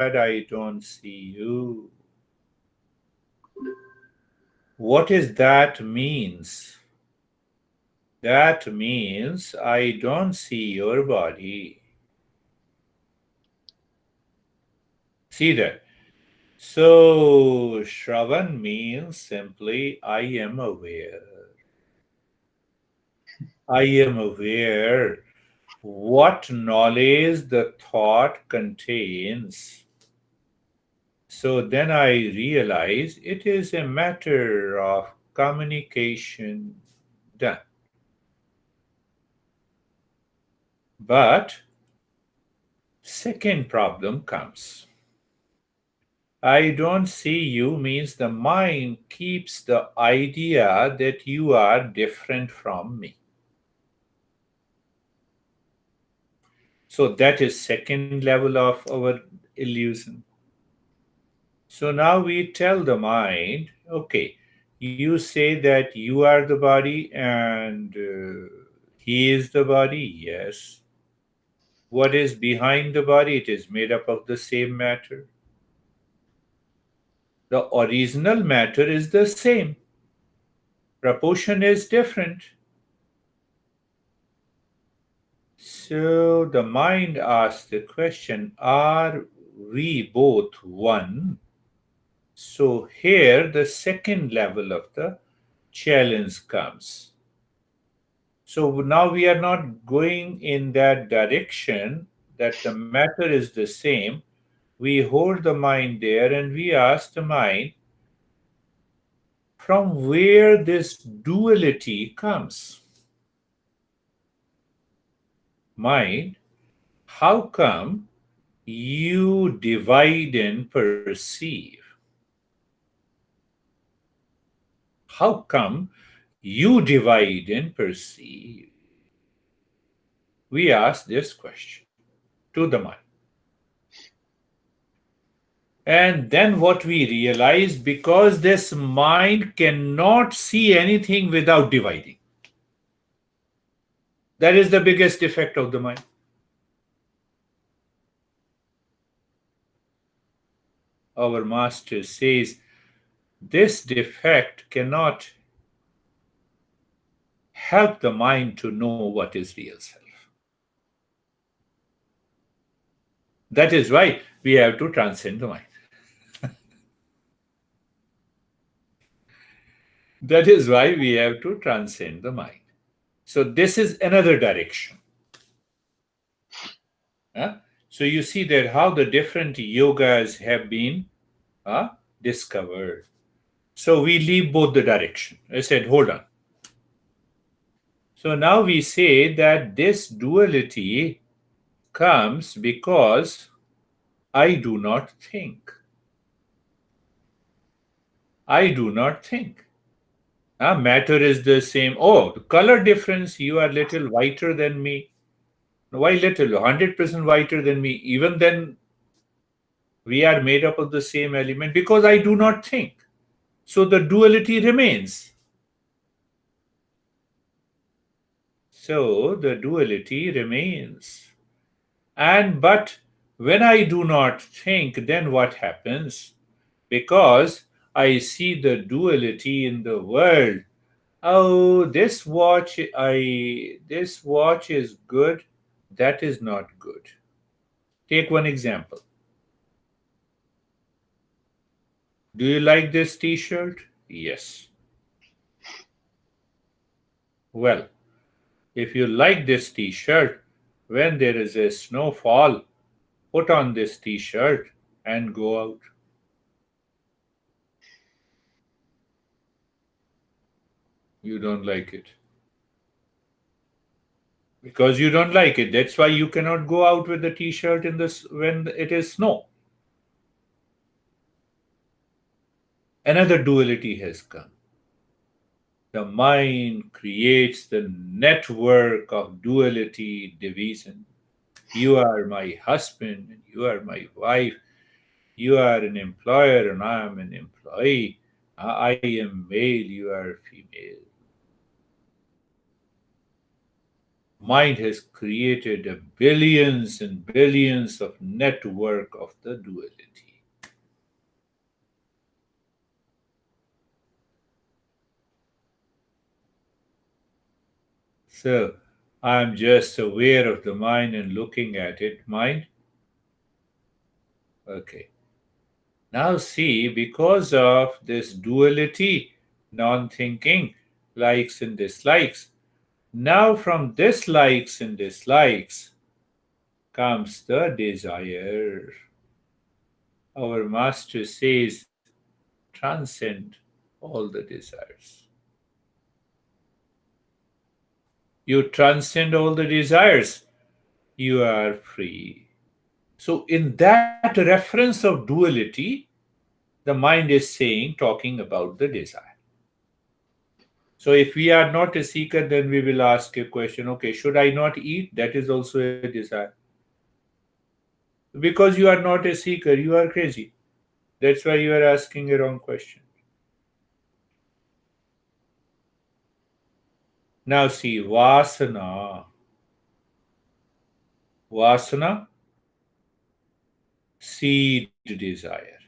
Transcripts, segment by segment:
but I don't see you. What is that means? That means I don't see your body. See that? So, Shravan means simply I am aware. I am aware what knowledge the thought contains. So then I realize it is a matter of communication done. But second problem comes. I don't see you means the mind keeps the idea that you are different from me. So that is second level of our illusion. So now we tell the mind, okay, you say that you are the body and he is the body. Yes. What is behind the body? It is made up of the same matter. The original matter is the same. Proportion is different. So the mind asks the question, are we both one? So here the second level of the challenge comes. So now we are not going in that direction that the matter is the same. We hold the mind there and we ask the mind from where this duality comes. Mind, how come you divide and perceive? How come you divide and perceive? We ask this question to the mind. And then what we realize, because this mind cannot see anything without dividing. That is the biggest defect of the mind. Our master says this defect cannot help the mind to know what is real self. That is why we have to transcend the mind. That is why we have to transcend the mind. So this is another direction. Huh? So you see that how the different yogas have been discovered. So we leave both the direction. I said, hold on. So now we say that this duality comes because I do not think. I do not think. Matter is the same. Oh, the color difference, you are little whiter than me. Why little? 100% whiter than me. Even then, we are made up of the same element because I do not think. So the duality remains. So the duality remains. But when I do not think, then what happens? Because I see the duality in the world. Oh, this watch is good, that is not good. Take one example. Do you like this t-shirt? Yes. Well, if you like this t-shirt, when there is a snowfall, put on this t-shirt and go out. You don't like it. Because you don't like it. That's why you cannot go out with the t-shirt in this when it is snow. Another duality has come. The mind creates the network of duality division. You are my husband and you are my wife. You are an employer and I am an employee. I am male, you are female. mind has created a billions and billions of network of the duality. So I'm just aware of the mind and looking at it. Mind? Okay. Now see, because of this duality, non-thinking, likes and dislikes, now from dislikes and dislikes comes the desire. Our master says, transcend all the desires. You transcend all the desires, you are free. So, in that reference of duality, the mind is saying, talking about the desire. So, if we are not a seeker, then we will ask a question, okay, should I not eat? That is also a desire. Because you are not a seeker, you are crazy. That's why you are asking a wrong question. Now, see, vasana. Vasana, seed desire.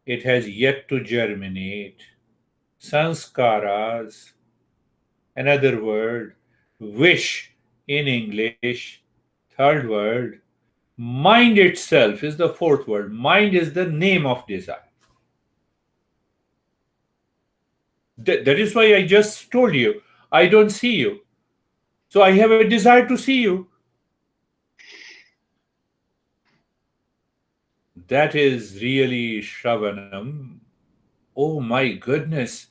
It has yet to germinate. Sanskaras, another word. Wish in English. Third word. Mind itself is the fourth word. Mind is the name of desire. That is why I just told you, I don't see you. So I have a desire to see you. That is really Shravanam. Oh my goodness.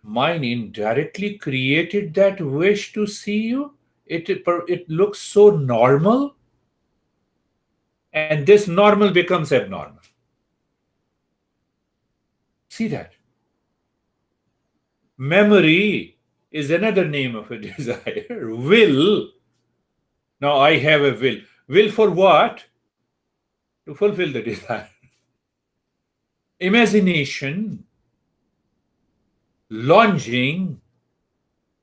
Mine indirectly created that wish to see you. It looks so normal, and this normal becomes abnormal. See that? Memory is another name of a desire. Will. Now I have a will. Will for what? To fulfill the desire. Imagination, longing.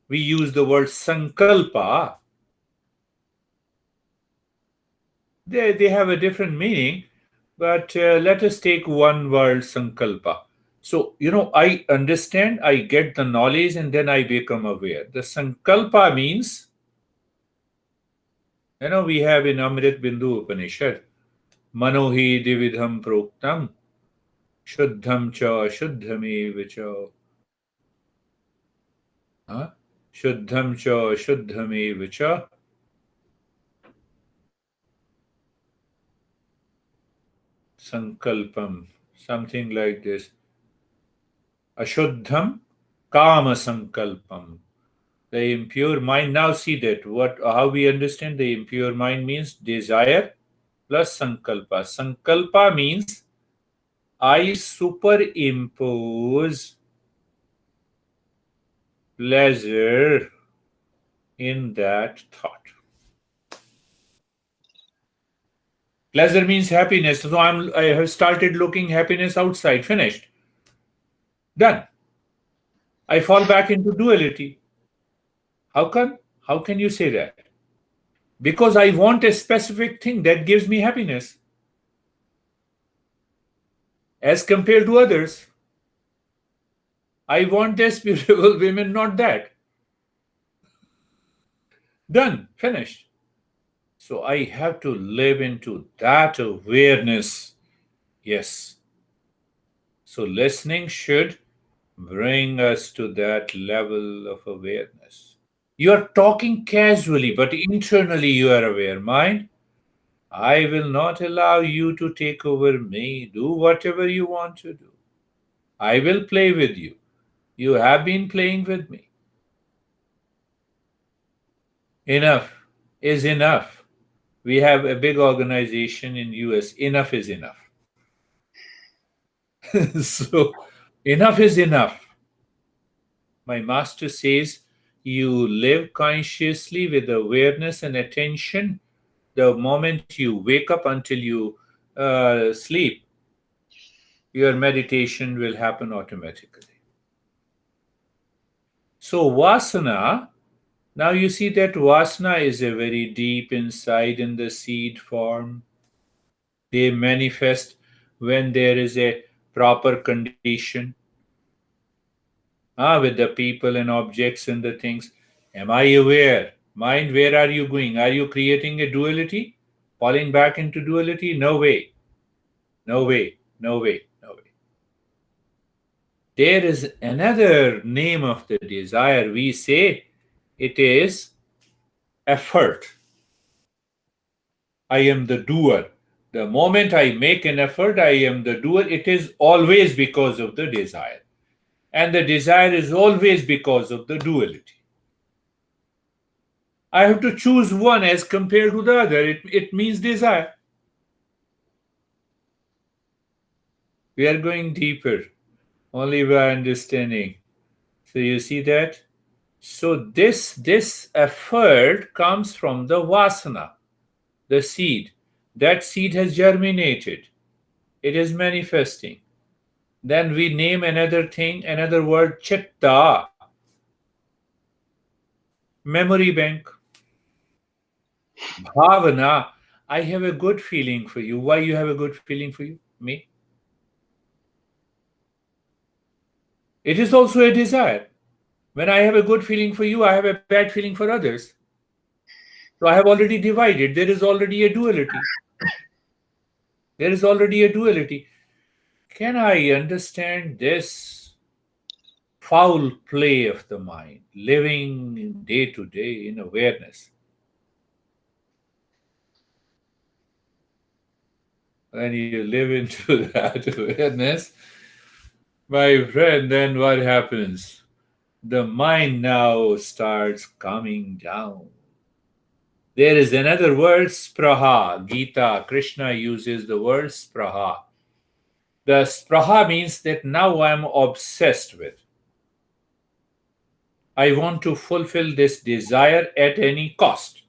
We use the word sankalpa. They have a different meaning, but let us take one word sankalpa. So, I understand, I get the knowledge, and then I become aware. The sankalpa means, we have in Amrit Bindu Upanishad, manohi dividham proktam, shuddham cha shuddhame vicha. Huh? Shuddham cha shuddhame vicha. Sankalpam, something like this. Ashuddham kama sankalpam. The impure mind. Now see that what how we understand the impure mind means desire plus sankalpa. Sankalpa means I superimpose pleasure in that thought. Pleasure means happiness. So I have started looking happiness outside. Finished. Done. I fall back into duality. How come? How can you say that? Because I want a specific thing that gives me happiness as compared to others. I want this beautiful women, not that. Done, finished. So I have to live into that awareness. Yes. So listening should bring us to that level of awareness. You are talking casually, but internally you are aware. Mind, I will not allow you to take over me. Do whatever you want to do. I will play with you. You have been playing with me. Enough is enough. We have a big organization in US. Enough is enough. So enough is enough. My master says you live consciously with awareness and attention the moment you wake up until you sleep. Your meditation will happen automatically. So vasana Now you see that vasana is a very deep inside in the seed form. They manifest when there is a proper condition, with the people and objects and the things. Am I aware? Mind, where are you going? Are you creating a duality? Falling back into duality? No way. No way. No way. No way. There is another name of the desire. We say it is effort. I am the doer. The moment I make an effort, I am the doer. It is always because of the desire. And the desire is always because of the duality. I have to choose one as compared to the other. It means desire. We are going deeper only by understanding. So you see that? So this effort comes from the vasana, the seed. That seed has germinated. It is manifesting. Then we name another thing, another word, chitta, memory bank, bhavana. I have a good feeling for you. Why you have a good feeling for you? Me? It is also a desire. When I have a good feeling for you, I have a bad feeling for others. So I have already divided. There is already a duality. There is already a duality. Can I understand this foul play of the mind, living day to day in awareness? When you live into that awareness, my friend, then what happens? The mind now starts calming down. There is another word, spraha. Gita, Krishna uses the word spraha. The spraha means that now I am obsessed with. I want to fulfill this desire at any cost.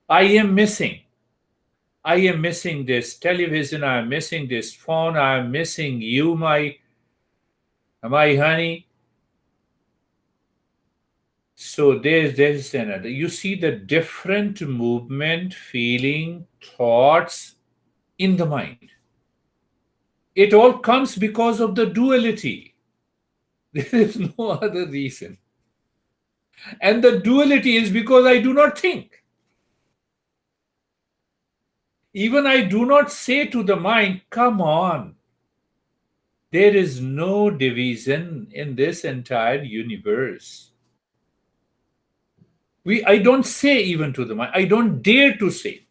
I am missing. I am missing this television. I am missing this phone. I am missing you, my honey. So there's another. You see the different movement, feeling, thoughts in the mind. It all comes because of the duality. There is no other reason. And the duality is because I do not think. Even I do not say to the mind, come on. There is no division in this entire universe. I don't say even to the mind. I don't dare to say.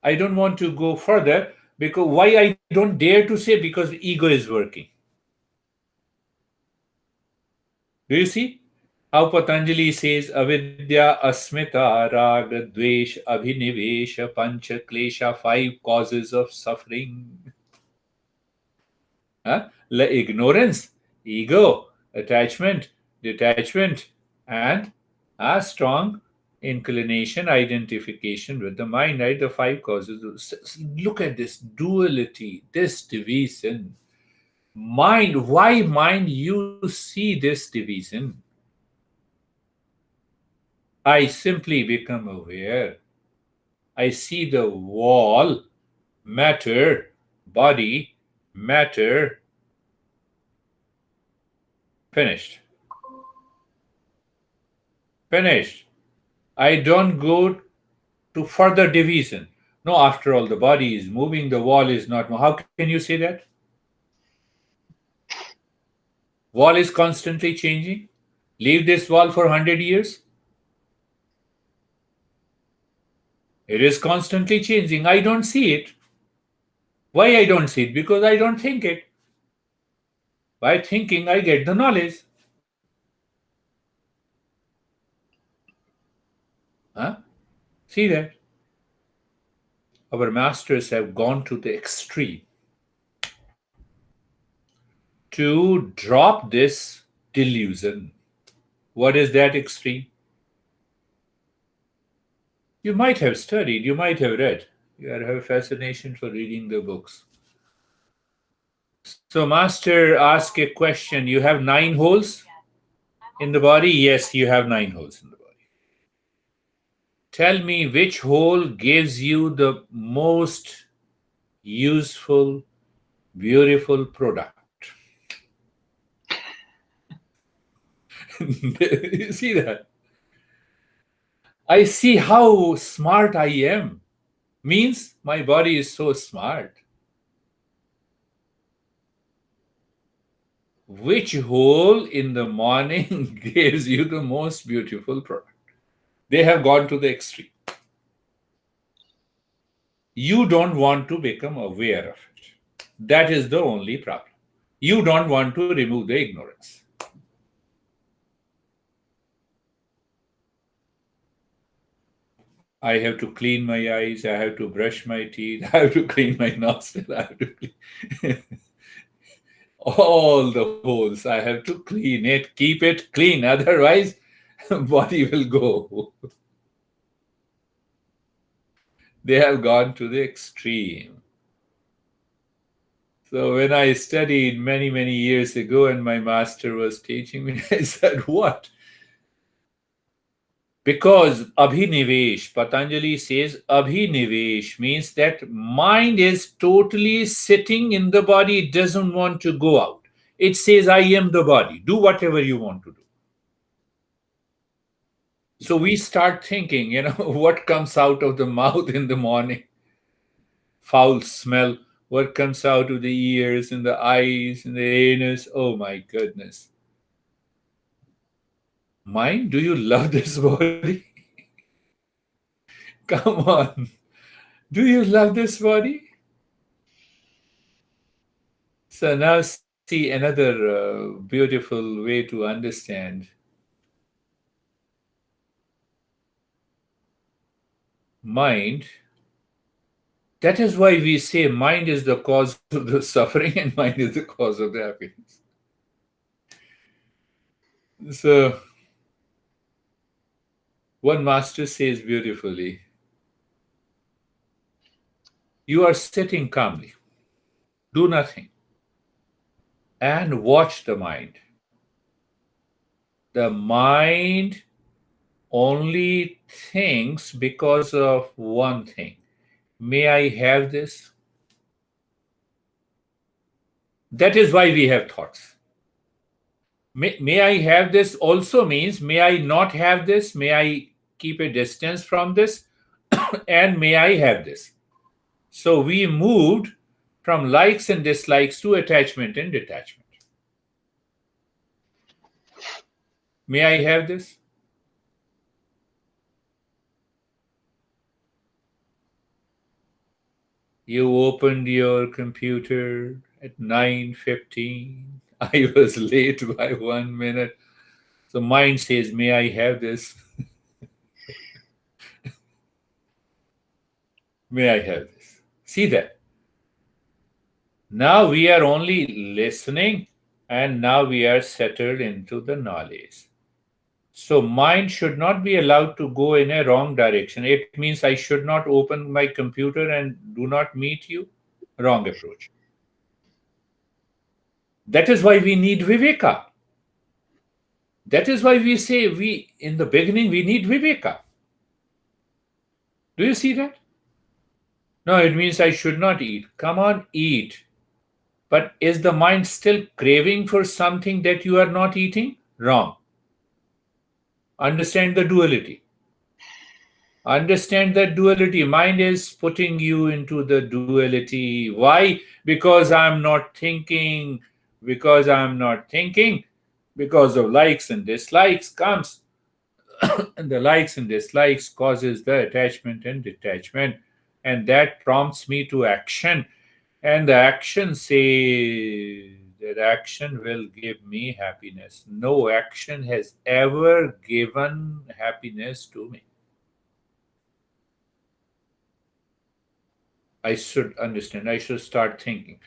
I don't want to go further because why I don't dare to say because ego is working. Do you see how Patanjali says avidya, asmita, raga, dvesh, abhinivesha, pancha, klesha, five causes of suffering. Ignorance, ego, attachment, detachment, and a strong inclination, identification with the mind, right? The five causes. Look at this duality, this division. Mind, why mind you see this division? I simply become aware. I see the wall, matter, body, matter, finished. Finished. I don't go to further division. No, after all, the body is moving, the wall is not. How can you say that? Wall is constantly changing. Leave this wall for 100 years. It is constantly changing. I don't see it. Why I don't see it? Because I don't think it. By thinking, I get the knowledge. Huh? See that? Our masters have gone to the extreme to drop this delusion. What is that extreme? You might have studied, you might have read. You have a fascination for reading the books. So, Master asked a question. You have 9 holes? In the body, yes, you have 9 holes in the body. Tell me which hole gives you the most useful, beautiful product. You see that? I see how smart I am. Means my body is so smart. Which hole in the morning gives you the most beautiful product? They have gone to the extreme. You don't want to become aware of it. That is the only problem. You don't want to remove the ignorance. I have to clean my eyes, I have to brush my teeth, I have to clean my nostrils, I have to clean all the holes. I have to clean it, keep it clean. Otherwise, body will go. They have gone to the extreme. So when I studied many, many years ago and my master was teaching me, I said, what? Because abhinivesh, Patanjali says abhinivesh means that mind is totally sitting in the body, it doesn't want to go out. It says, I am the body, do whatever you want to do. So we start thinking, what comes out of the mouth in the morning? Foul smell. What comes out of the ears and the eyes and the anus? Oh my goodness. Mind, do you love this body? Come on. Do you love this body? So now see another beautiful way to understand mind. That is why we say mind is the cause of the suffering and mind is the cause of the happiness. So one master says beautifully, you are sitting calmly, do nothing, and watch the mind. The mind only thinks because of one thing. May I have this? That is why we have thoughts. May I have this also means may I not have this? May I keep a distance from this? And may I have this? So we moved from likes and dislikes to attachment and detachment. May I have this? You opened your computer at 9:15. I was late by 1 minute. So mind says, may I have this? May I have this? See that? Now we are only listening and now we are settled into the knowledge. So mind should not be allowed to go in a wrong direction. It means I should not open my computer and do not meet you. Wrong approach. That is why we need viveka. That is why we say we in the beginning we need viveka. Do you see that? No, it means I should not eat. Come on, eat. But is the mind still craving for something that you are not eating? Wrong. Understand the duality. Understand that duality. Mind is putting you into the duality. Why? Because I'm not thinking. Because I'm not thinking. Because of likes and dislikes comes. And the likes and dislikes causes the attachment and detachment. And that prompts me to action. And the action says that action will give me happiness. No action has ever given happiness to me. I should understand. I should start thinking.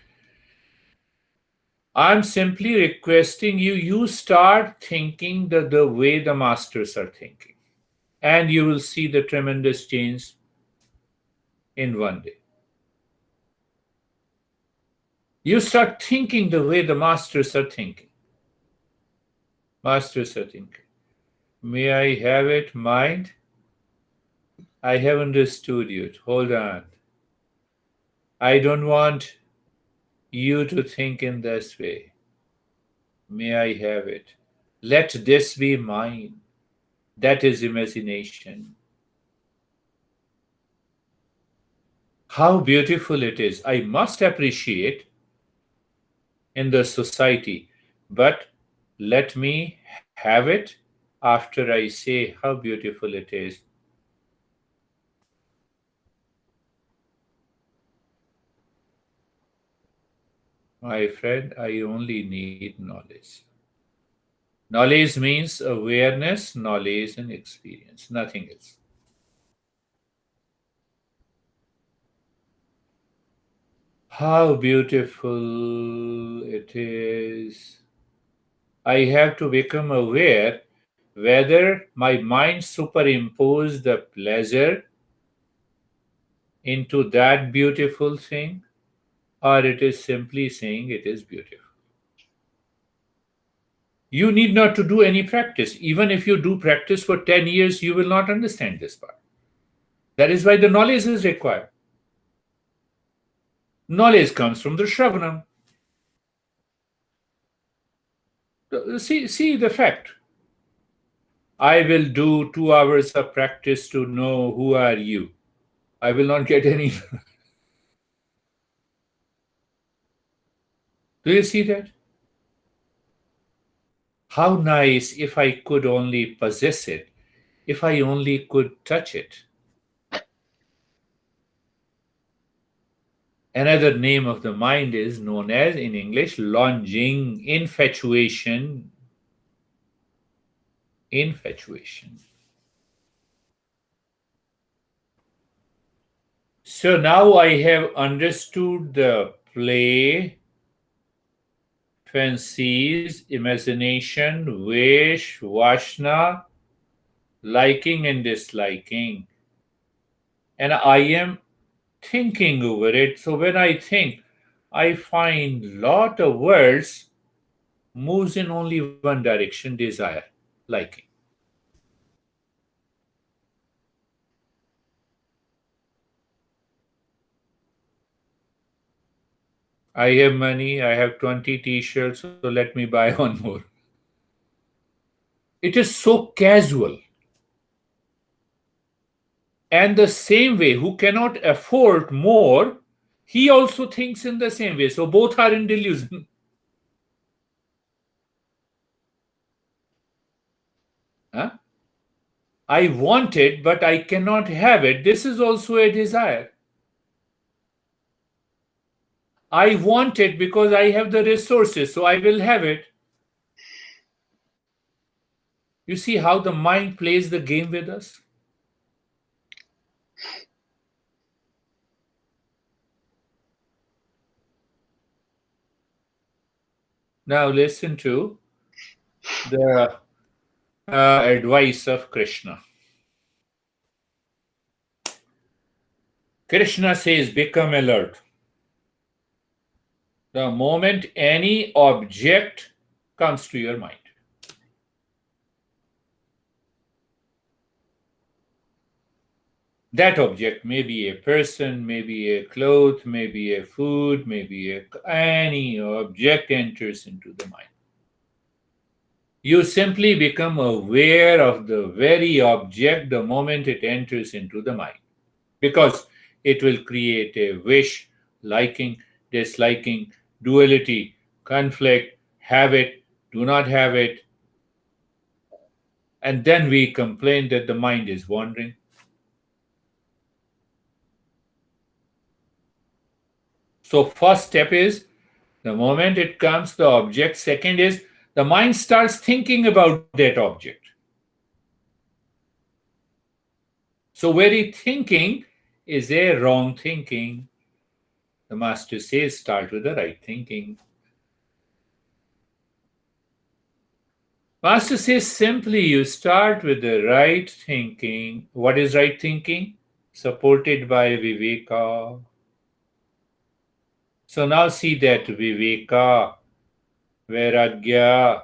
I'm simply requesting you start thinking the way the masters are thinking. And you will see the tremendous change in one day. You start thinking the way the masters are thinking. Master Satyam, may I have it, mind? I have understood you. Hold on. I don't want you to think in this way. May I have it? Let this be mine. That is imagination. How beautiful it is. I must appreciate in the society, but let me have it after I say how beautiful it is. My friend, I only need knowledge. Knowledge means awareness, knowledge, and experience, nothing else. How beautiful it is. I have to become aware whether my mind superimposed the pleasure into that beautiful thing or it is simply saying it is beautiful. You need not to do any practice. Even if you do practice for 10 years, you will not understand this part. That is why the knowledge is required. Knowledge comes from the Shravanam. See the fact. I will do 2 hours of practice to know who are you. I will not get any. Do you see that? How nice if I could only possess it, if I only could touch it. Another name of the mind is known as, in English, longing, infatuation. Infatuation. So now I have understood the play, fancies, imagination, wish, vashna, liking and disliking. And I am thinking over it. So when I think, I find lot of words moves in only one direction, desire, liking. I have money, I have 20 t-shirts, so let me buy one more. It is so casual. And the same way, who cannot afford more, he also thinks in the same way. So both are in delusion. Huh? I want it, but I cannot have it. This is also a desire. I want it because I have the resources, so I will have it. You see how the mind plays the game with us? Now listen to the advice of Krishna. Krishna says, become alert. The moment any object comes to your mind, that object may be a person, maybe a cloth, maybe a food, any object enters into the mind. You simply become aware of the very object the moment it enters into the mind, because it will create a wish, liking, disliking, duality, conflict, have it, do not have it, and then we complain that the mind is wandering. So, first step is the moment it comes, the object. Second is the mind starts thinking about that object. So, very thinking is a wrong thinking. The master says start with the right thinking. Master says simply you start with the right thinking. What is right thinking? Supported by Viveka. So now see that Viveka, Vairagya,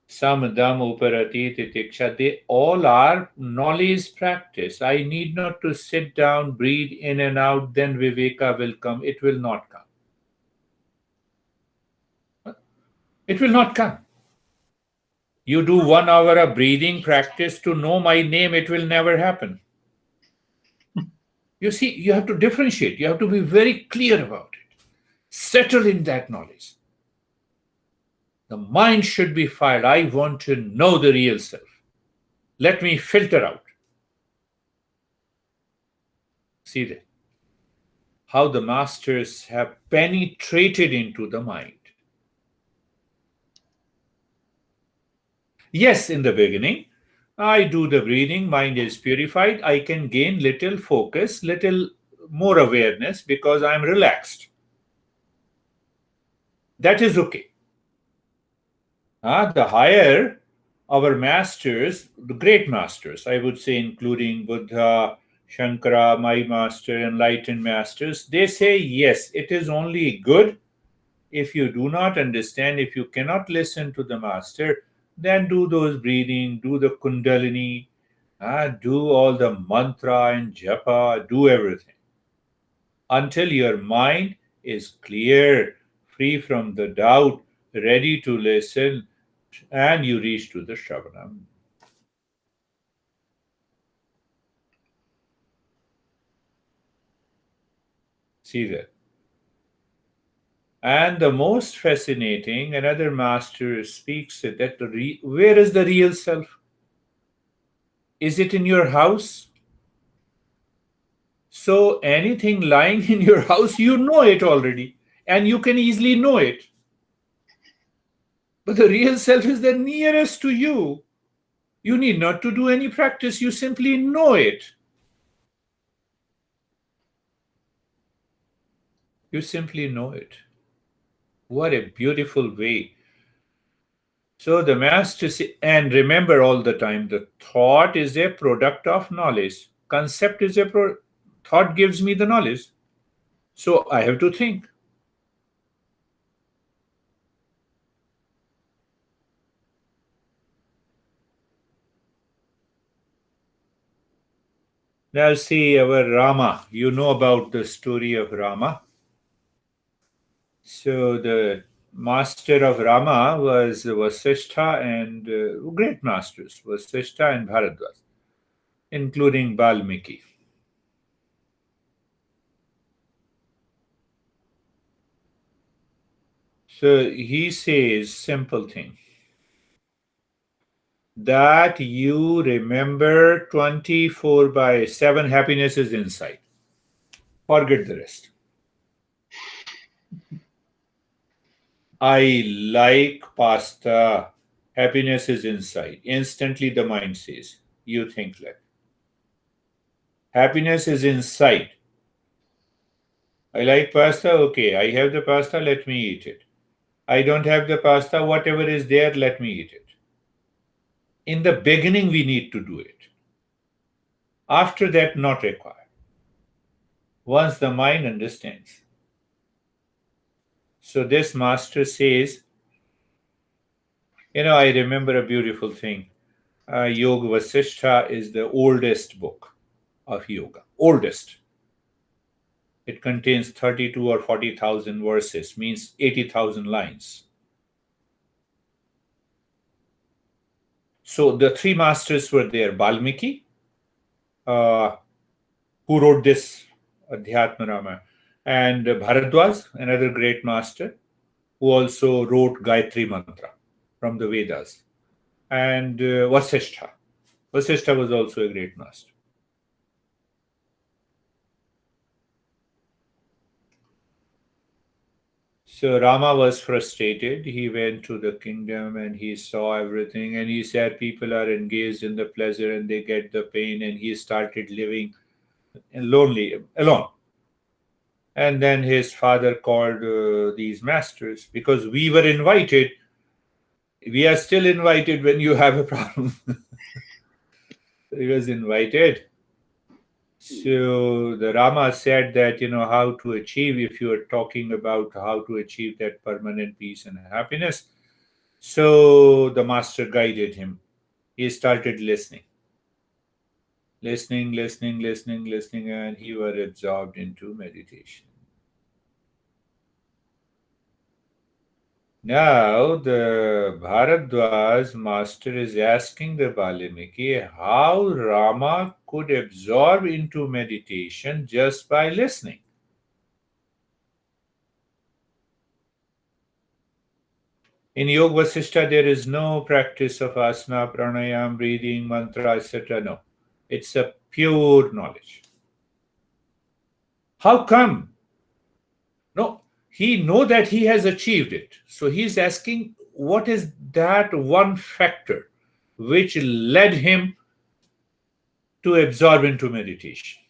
Samadam, Uparati, Titiksha, they all are knowledge practice. I need not to sit down, breathe in and out, then Viveka will come. It will not come. It will not come. You do 1 hour of breathing practice to know my name, it will never happen. You see, you have to differentiate. You have to be very clear about it. Settle in that knowledge. The mind should be fired. I want to know the real self. Let me filter out. See that? How the masters have penetrated into the mind. Yes, in the beginning, I do the breathing, mind is purified. I can gain little focus, little more awareness because I'm relaxed. That is okay. The higher our masters, the great masters, I would say, including Buddha, Shankara, my master, enlightened masters, they say, yes, it is only good if you do not understand, if you cannot listen to the master, then do those breathing, do the kundalini, do all the mantra and japa, do everything until your mind is clear, free from the doubt, ready to listen, and you reach to the Shravanam. See that. And the most fascinating, another master speaks that where is the real self? Is it in your house? So anything lying in your house, you know it already, and you can easily know it. But the real self is the nearest to you. You need not to do any practice, you simply know it. You simply know it. What a beautiful way. So the master and remember all the time, the thought is a product of knowledge. Concept is thought gives me the knowledge. So I have to think. Now see our Rama. You know about the story of Rama. So the master of Rama was Vasishtha and great masters, Vasishtha and Bharadwaj, including Valmiki. So he says simple thing that you remember 24 by 7 happiness is inside. Forget the rest. I like pasta. Happiness is inside. Instantly the mind says, you think like. Happiness is inside. I like pasta. Okay, I have the pasta. Let me eat it. I don't have the pasta. Whatever is there, let me eat it. In the beginning, we need to do it. After that, not required. Once the mind understands. So this master says, I remember a beautiful thing. Yoga Vasishtha is the oldest book of yoga. Oldest. It contains 32 or 40,000 verses, means 80,000 lines. So the three masters were there. Valmiki, uh, who wrote this Adhyatma Rama, and Bharadwaj, another great master, who also wrote Gayatri Mantra from the Vedas, and Vasishtha. Vasishtha was also a great master. So Rama was frustrated. He went to the kingdom and he saw everything, and he said people are engaged in the pleasure and they get the pain, and he started living lonely, alone. And then his father called these masters because we were invited. We are still invited when you have a problem. He was invited. So the Rama said that, how to achieve, if you are talking about how to achieve that permanent peace and happiness, So the master guided him. He started listening, listening, and he was absorbed into meditation. Now the Bharadwaj master is asking the Valmiki how Rama could absorb into meditation just by listening. In Yoga Vasishta, there is no practice of asana, pranayam, breathing, mantra, etc. No. It's a pure knowledge. How come? No, he know that he has achieved it. So he's asking what is that one factor which led him to absorb into meditation.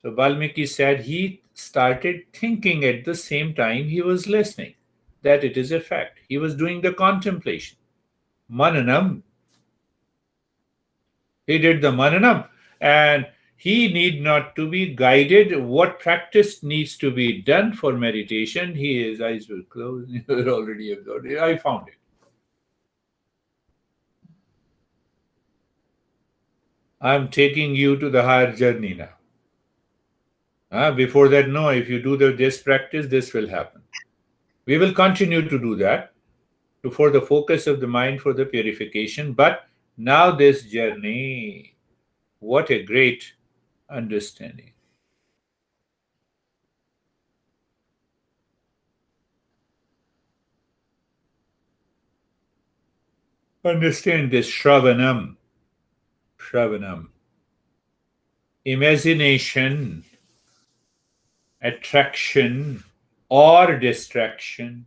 So Valmiki said he started thinking at the same time he was listening. That it is a fact. He was doing the contemplation. Mananam. He did the mananam, and he need not to be guided what practice needs to be done for meditation. His eyes were closed. He was already absorbed. I found it. I'm taking you to the higher journey now. Before that, no, if you do this practice, this will happen. We will continue to do that for the focus of the mind for the purification. But now, this journey, what a great understanding. Understand this Shravanam. Shravanam. Imagination, attraction, or distraction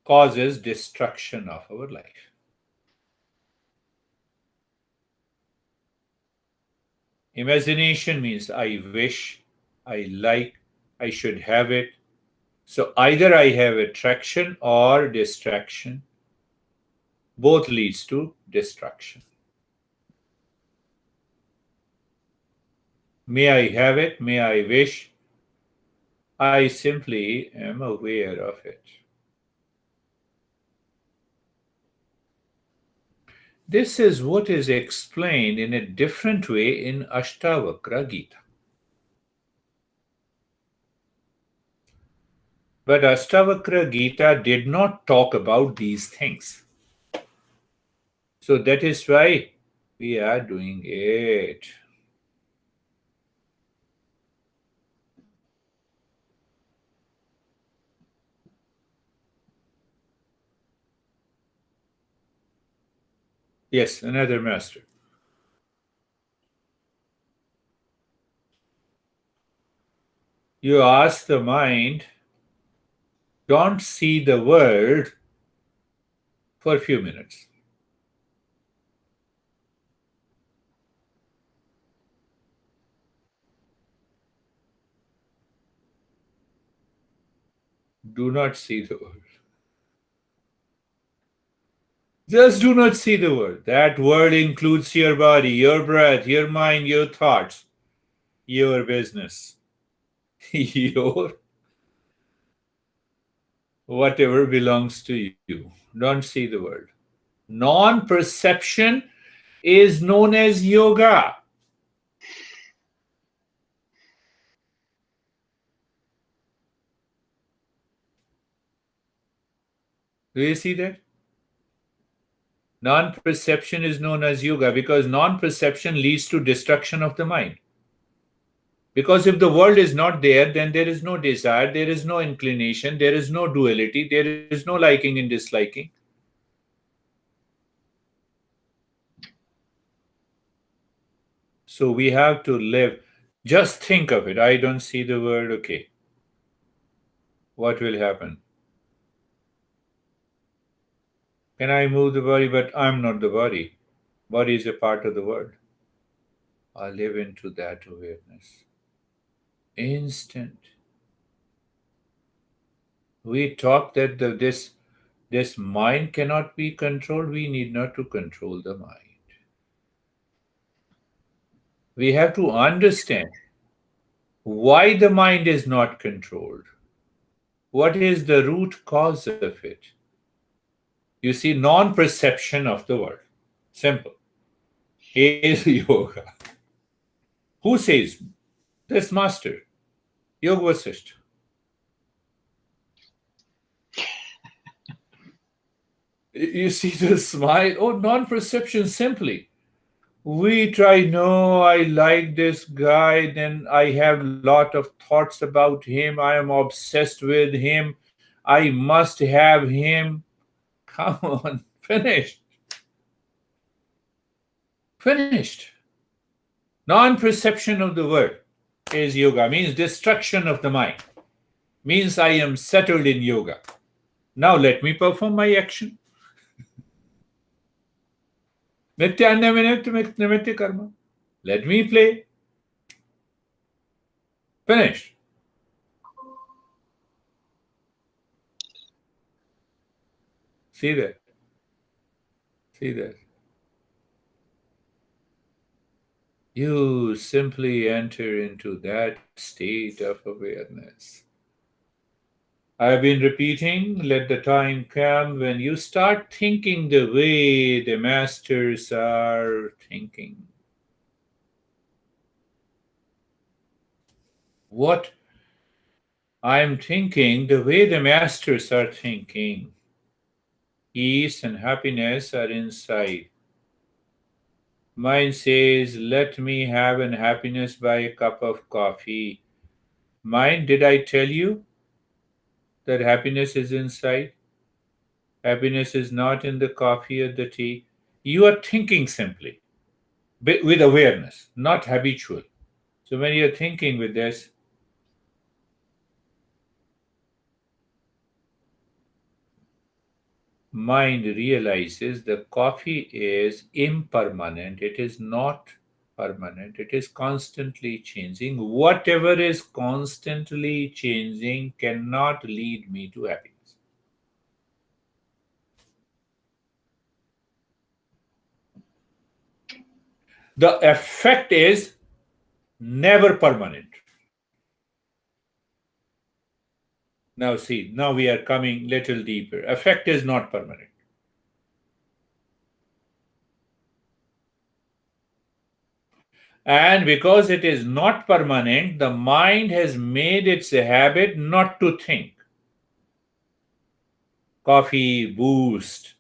causes destruction of our life. Imagination means I wish, I like, I should have it. So either I have attraction or distraction. Both leads to destruction. May I have it, may I wish, I simply am aware of it. This is what is explained in a different way in Ashtavakra Gita. But Ashtavakra Gita did not talk about these things. So that is why we are doing it. Yes, another master. You ask the mind, don't see the world for a few minutes. Do not see the world. Just do not see the world. That world includes your body, your breath, your mind, your thoughts, your business, your whatever belongs to you. Don't see the world. Non perception is known as yoga. Do you see that? Non perception is known as yoga because non perception leads to destruction of the mind. Because if the world is not there, then there is no desire, there is no inclination, there is no duality, there is no liking and disliking. So we have to live. Just think of it. I don't see the world. Okay. What will happen? Can I move the body? But I'm not the body. Body is a part of the world. I live into that awareness. Instant. We talk that this mind cannot be controlled. We need not to control the mind. We have to understand why the mind is not controlled. What is the root cause of it? You see, non perception of the world. Simple. Is yoga. Who says? This master, Yoga Vasishtha. You see the smile? Oh, non perception simply. We try, no, I like this guy, then I have lot of thoughts about him, I am obsessed with him, I must have him. Come on, finished. Finished. Non perception of the world is yoga, means destruction of the mind, means I am settled in yoga. Now let me perform my action. Nityanya nimitta karma. Let me play. Finished. See that? See that? You simply enter into that state of awareness. I've been repeating, let the time come when you start thinking the way the masters are thinking. What I'm thinking, the way the masters are thinking. Peace and happiness are inside. Mind says, let me have an happiness by a cup of coffee. Mind, did I tell you that happiness is inside? Happiness is not in the coffee or the tea. You are thinking simply with awareness, not habitual. So when you're thinking with this, mind realizes the coffee is impermanent. It is not permanent. It is constantly changing. Whatever is constantly changing cannot lead me to happiness. The effect is never permanent. Now see, now we are coming little deeper. Effect is not permanent. And because it is not permanent, the mind has made its a habit not to think. Coffee boost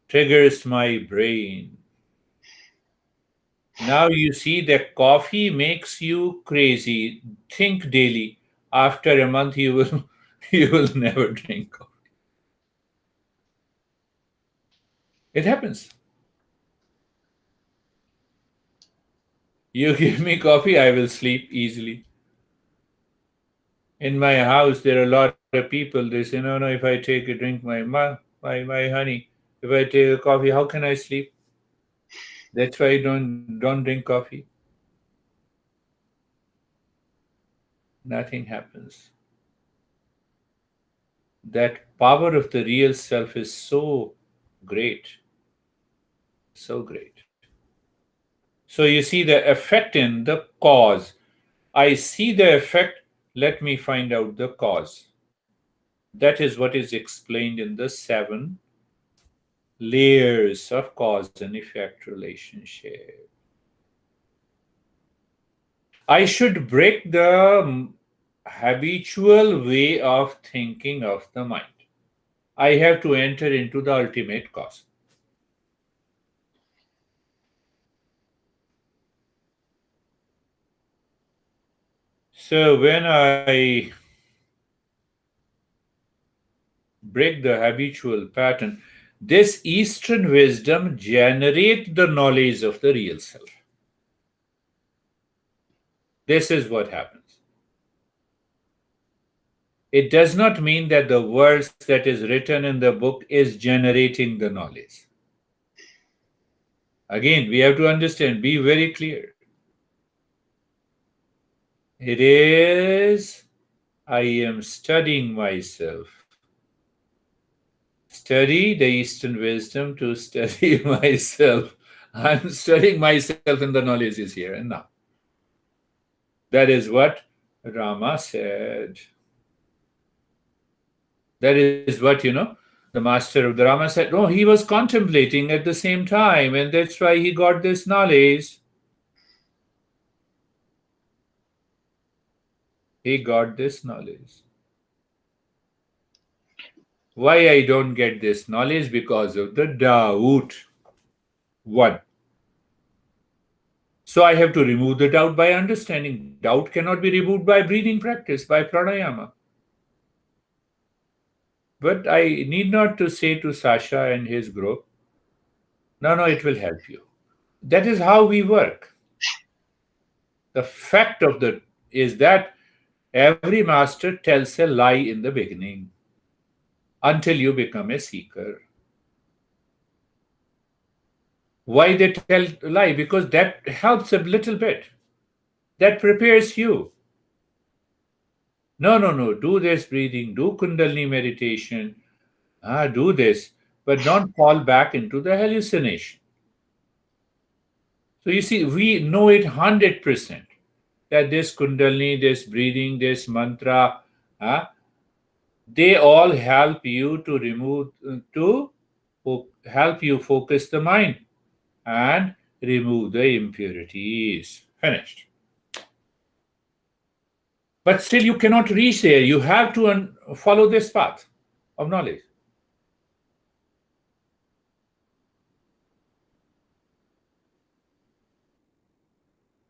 triggers my brain. Now you see that coffee makes you crazy. Think daily. After a month, you will you will never drink coffee. It happens. You give me coffee, I will sleep easily. In my house, there are a lot of people. They say, no, if I take a drink, my honey, if I take a coffee, how can I sleep? That's why I don't drink coffee. Nothing happens. That power of the real self is so great, so great. So you see the effect in the cause. I see the effect. Let me find out the cause. That is what is explained in the 7 layers of cause and effect relationship. I should break the habitual way of thinking of the mind. I have to enter into the ultimate cause. So when I break the habitual pattern, this Eastern wisdom generates the knowledge of the real self. This is what happens. It does not mean that the words that is written in the book is generating the knowledge. Again, we have to understand, be very clear. It is, I am studying myself. Study the Eastern wisdom to study myself. I'm studying myself, and the knowledge is here and now. That is what Rama said. That is what, the master of the Rama said. No, he was contemplating at the same time, and that's why he got this knowledge. He got this knowledge. Why I don't get this knowledge? Because of the doubt. One. So I have to remove the doubt by understanding. Doubt cannot be removed by breathing practice, by pranayama. But I need not to say to Sasha and his group, no, no, it will help you. That is how we work. The fact of the is that every master tells a lie in the beginning until you become a seeker. Why they tell lie? Because that helps a little bit. That prepares you. No, no, no. Do this breathing. Do kundalini meditation. Do this, but don't fall back into the hallucination. So you see, we know it 100% that this kundalini, this breathing, this mantra, uh, they all help you to help you focus the mind and remove the impurities. Finished. But still, you cannot reach there. You have to follow this path of knowledge.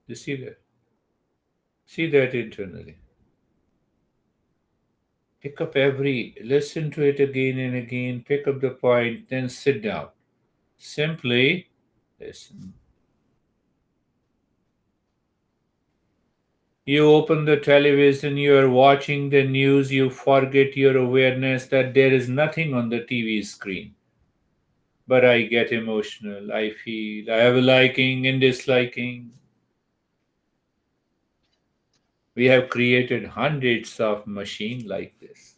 You see that? See that internally. Pick up listen to it again and again, pick up the point, then sit down. Simply listen. You open the television, you are watching the news, you forget your awareness that there is nothing on the TV screen. But I get emotional, I feel, I have a liking and disliking. We have created hundreds of machines like this.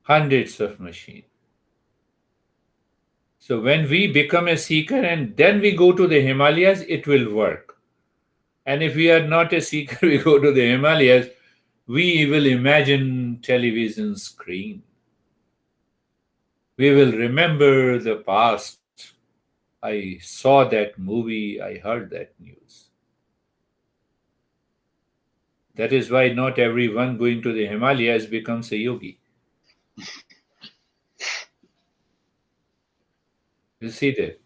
Hundreds of machines. So when we become a seeker and then we go to the Himalayas, it will work. And if we are not a seeker, we go to the Himalayas, we will imagine television screen. We will remember the past. I saw that movie, I heard that news. That is why not everyone going to the Himalayas becomes a yogi. You see that?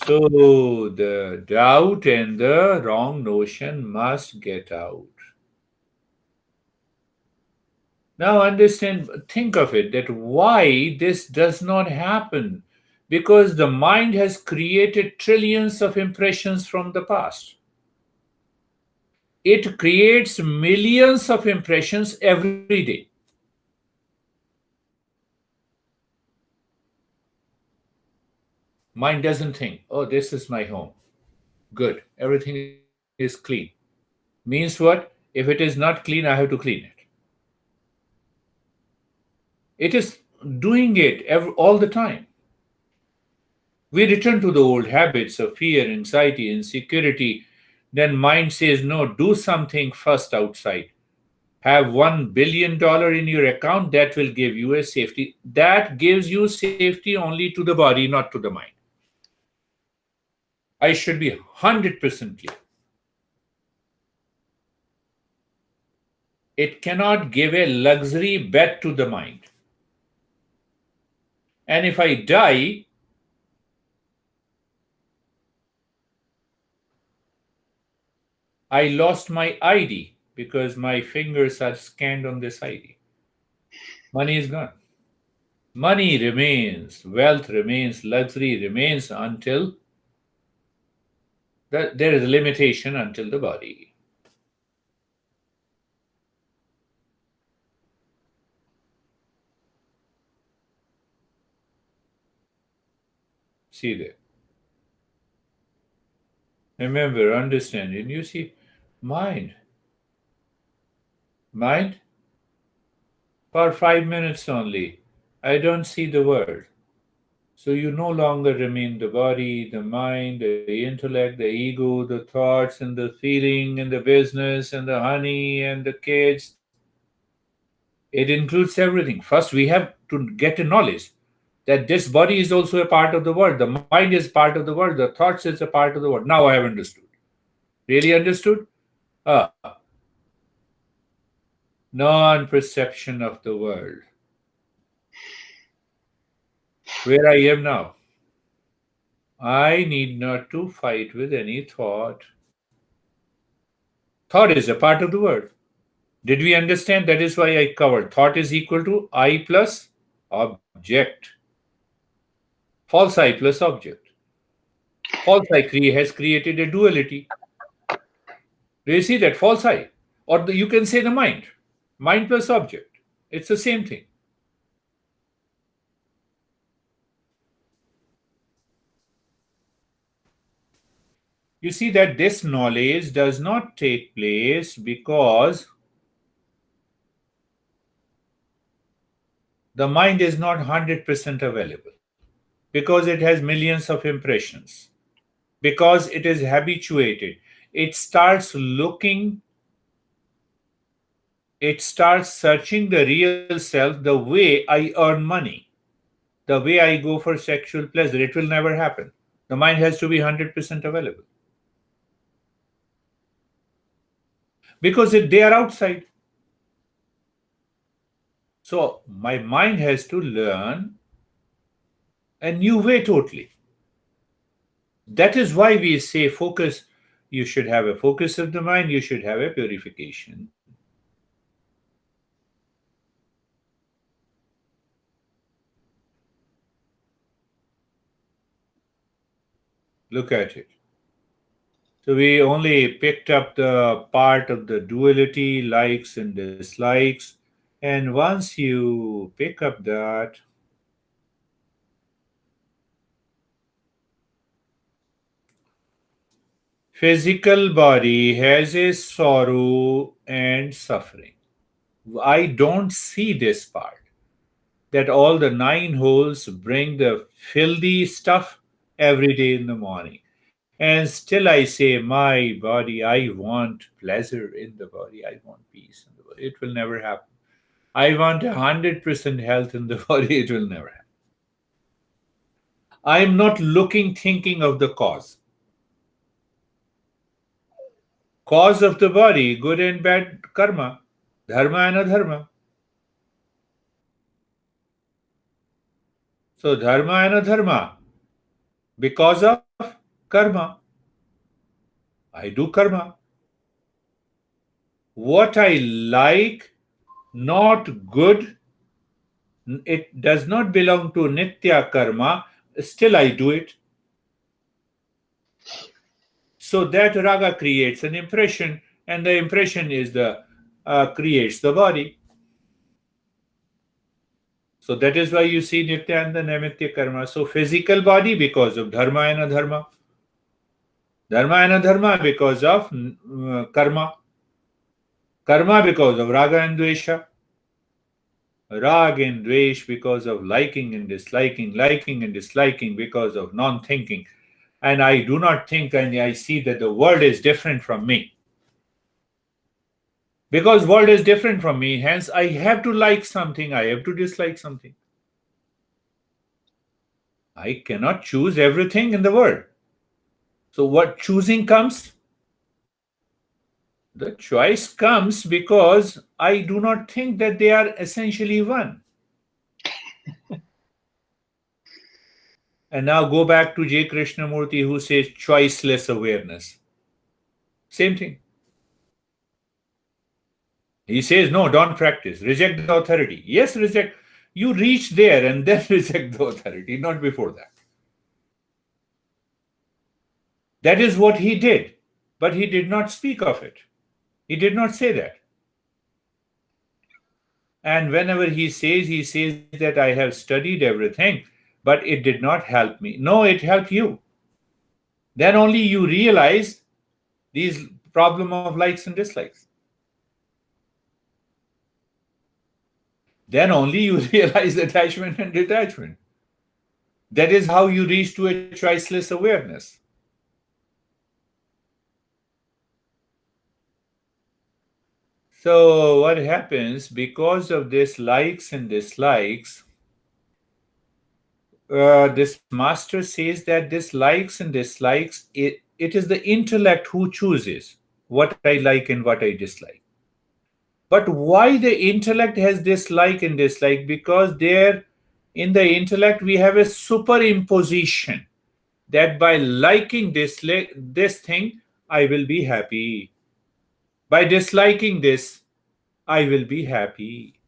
So the doubt and the wrong notion must get out. Now understand, think of it that why this does not happen. Because the mind has created trillions of impressions from the past. It creates millions of impressions every day. Mind doesn't think, oh, this is my home. Good. Everything is clean. Means what? If it is not clean, I have to clean it. It is doing it all the time. We return to the old habits of fear, anxiety, insecurity. Then mind says, no, do something first outside. Have $1 billion in your account, that will give you a safety. That gives you safety only to the body, not to the mind. I should be 100% clear. It cannot give a luxury bed to the mind. And if I die, I lost my ID because my fingers are scanned on this ID. Money is gone. Money remains, wealth remains, luxury remains until there is a limitation until the body. See there. Remember, understand, and you see, mind, mind, for 5 minutes only. I don't see the world. So you no longer remain the body, the mind, the intellect, the ego, the thoughts, and the feeling, and the business, and the honey, and the kids. It includes everything. First, we have to get a knowledge that this body is also a part of the world. The mind is part of the world. The thoughts is a part of the world. Now I have understood. Really understood? Ah, non perception of the world. Where I am now. I need not to fight with any thought. Thought is a part of the world. Did we understand? That is why I covered. Thought is equal to I plus object. False I plus object. False I has created a duality. Do you see that? False I. Or you can say the mind. Mind plus object. It's the same thing. You see that this knowledge does not take place because the mind is not 100% available, because it has millions of impressions, because it is habituated. It starts looking, it starts searching the real self the way I earn money, the way I go for sexual pleasure. It will never happen. The mind has to be 100% available because they are outside. So my mind has to learn a new way totally. That is why we say focus. You should have a focus of the mind, you should have a purification. Look at it. So we only picked up the part of the duality, likes and dislikes. And once you pick up that, physical body has a sorrow and suffering. I don't see this part, that all the nine holes bring the filthy stuff every day in the morning. And still I say, my body, I want pleasure in the body, I want peace in the body. It will never happen. I want 100% health in the body. It will never happen. I am not looking, thinking of the cause. Cause of the body, good and bad karma, dharma and adharma. So, dharma and adharma, because of karma, I do karma. What I like, not good, it does not belong to nitya karma, still I do it. So that raga creates an impression, and the impression is the creates the body. So that is why you see nitya and the naimitya karma. So physical body because of dharma and adharma, dharma and adharma because of karma, karma because of raga and dvesha, rag and dvesh because of liking and disliking, liking and disliking because of non-thinking. And I do not think, and I see that the world is different from me. Because world is different from me, hence I have to like something, I have to dislike something. I cannot choose everything in the world. So what choosing comes? The choice comes because I do not think that they are essentially one. And now go back to J. Krishnamurti, who says choiceless awareness. Same thing. He says, no, don't practice. Reject the authority. Yes, reject. You reach there and then reject the authority, not before that. That is what he did. But he did not speak of it. He did not say that. And whenever he says that I have studied everything, but it did not help me. No, it helped you. Then only you realize these problem of likes and dislikes. Then only you realize attachment and detachment. That is how you reach to a choiceless awareness. So, what happens because of this likes and dislikes? This master says that this likes and dislikes, it is the intellect who chooses what I like and what I dislike. But why the intellect has dislike and dislike? Because there in the intellect we have a superimposition that by liking this thing, I will be happy. By disliking this, I will be happy.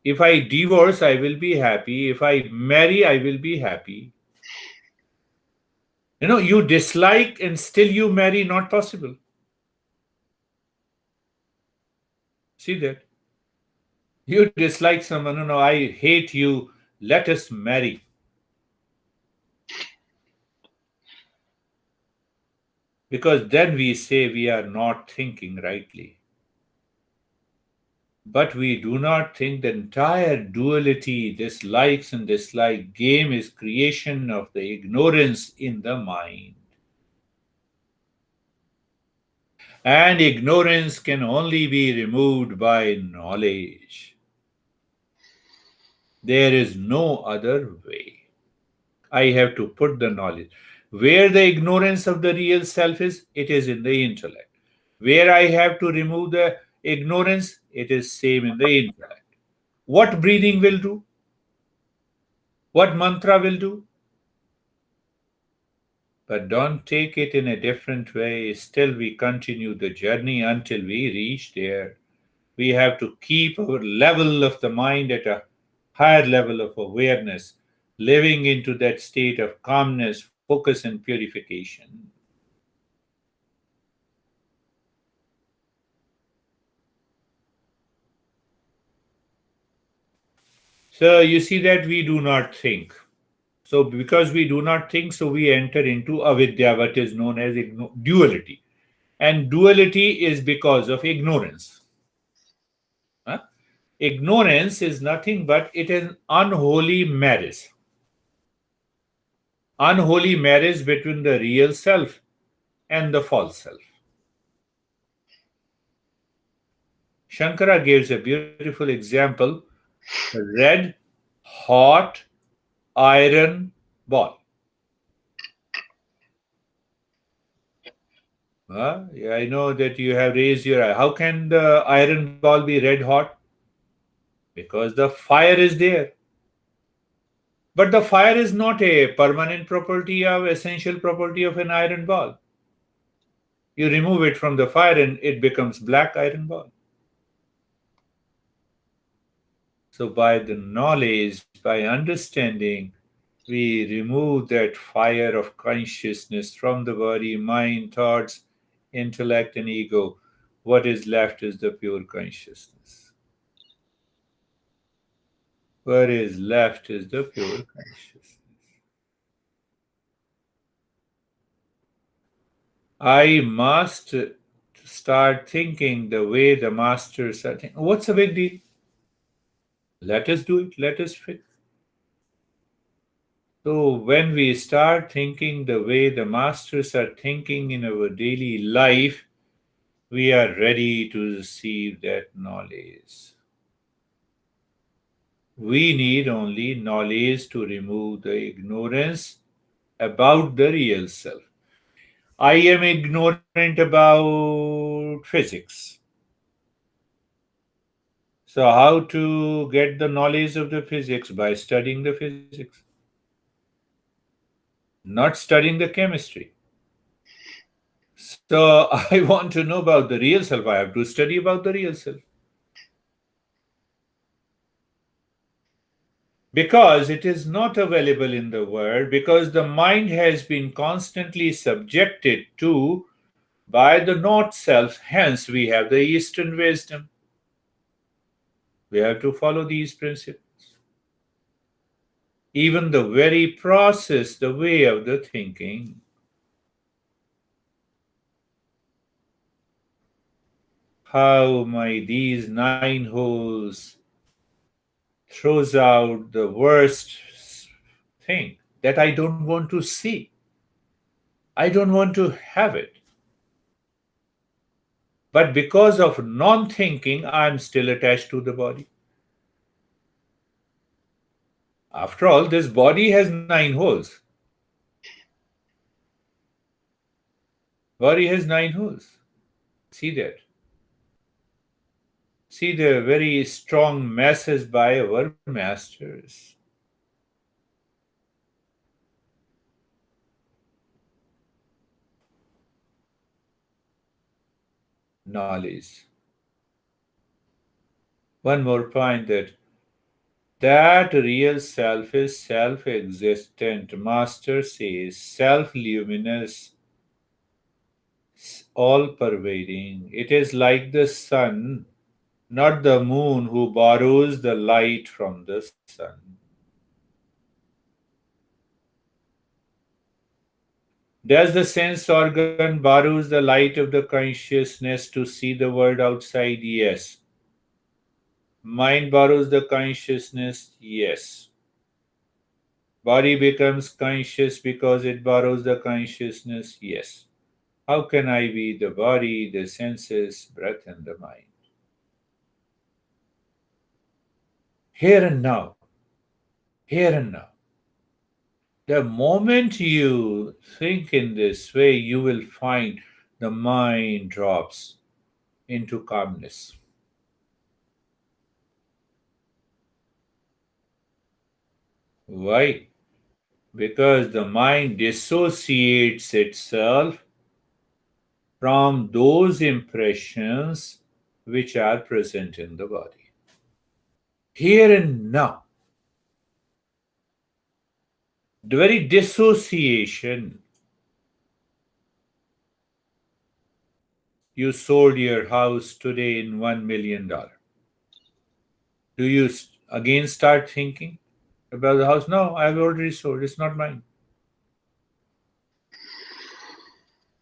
If I divorce, I will be happy. If I marry, I will be happy. You dislike and still you marry, not possible. See that? You dislike someone, I hate you, let us marry. Because then we say we are not thinking rightly. But we do not think the entire duality, this likes and dislike game is creation of the ignorance in the mind. And ignorance can only be removed by knowledge. There is no other way. I have to put the knowledge. Where the ignorance of the real self is, it is in the intellect. Where I have to remove the ignorance, it is same in the intellect. What breathing will do? What mantra will do? But don't take it in a different way. Still, we continue the journey until we reach there. We have to keep our level of the mind at a higher level of awareness, living into that state of calmness, focus, and purification. So, you see that we do not think. So, because we do not think, so we enter into avidya, what is known as duality. And duality is because of ignorance. Huh? Ignorance is nothing but it is unholy marriage. Unholy marriage between the real self and the false self. Shankara gives a beautiful example: a red, hot iron ball. Yeah, I know that you have raised your eye. How can the iron ball be red hot? Because the fire is there. But the fire is not a permanent property or essential property of an iron ball. You remove it from the fire and it becomes black iron ball. So by the knowledge, by understanding, we remove that fire of consciousness from the body, mind, thoughts, intellect, and ego. What is left is the pure consciousness. What is left is the pure consciousness. I must start thinking the way the masters are thinking. What's the big deal? Let us do it. Let us fit. So, when we start thinking the way the masters are thinking in our daily life, we are ready to receive that knowledge. We need only knowledge to remove the ignorance about the real self. I am ignorant about physics. So, how to get the knowledge of the physics? By studying the physics, not studying the chemistry. So, I want to know about the real self. I have to study about the real self. Because it is not available in the world, because the mind has been constantly subjected to by the not self. Hence, we have the Eastern wisdom. We have to follow these principles. Even the very process, the way of the thinking. How my these nine holes throws out the worst thing that I don't want to see. I don't want to have it. But because of non thinking, I'm still attached to the body. After all, this body has 9 holes. Body has 9 holes. See that. See the very strong message by our masters. Knowledge. One more point, that real self is self existent. Master says self luminous, all pervading. It is like the sun, not the moon, who borrows the light from the sun. Does the sense organ borrows the light of the consciousness to see the world outside? Yes. Mind borrows the consciousness? Yes. Body becomes conscious because it borrows the consciousness? Yes. How can I be the body, the senses, breath, and the mind? Here and now. Here and now. The moment you think in this way, you will find the mind drops into calmness. Why? Because the mind dissociates itself from those impressions which are present in the body. Here and now. The very dissociation. You sold your house today in $1 million. Do you again start thinking about the house? No, I've already sold. It's not mine.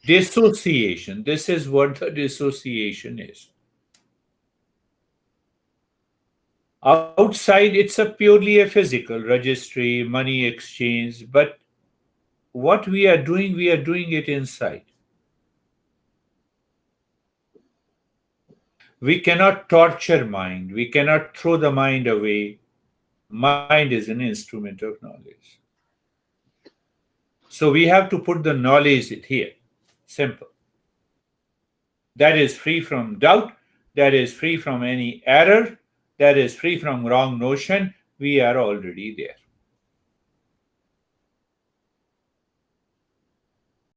Dissociation. This is what the dissociation is. Outside, it's a purely a physical registry, money exchange, but what we are doing it inside. We cannot torture mind. We cannot throw the mind away. Mind is an instrument of knowledge. So we have to put the knowledge here. Simple. That is free from doubt, that is free from any error, that is free from wrong notion. We are already there.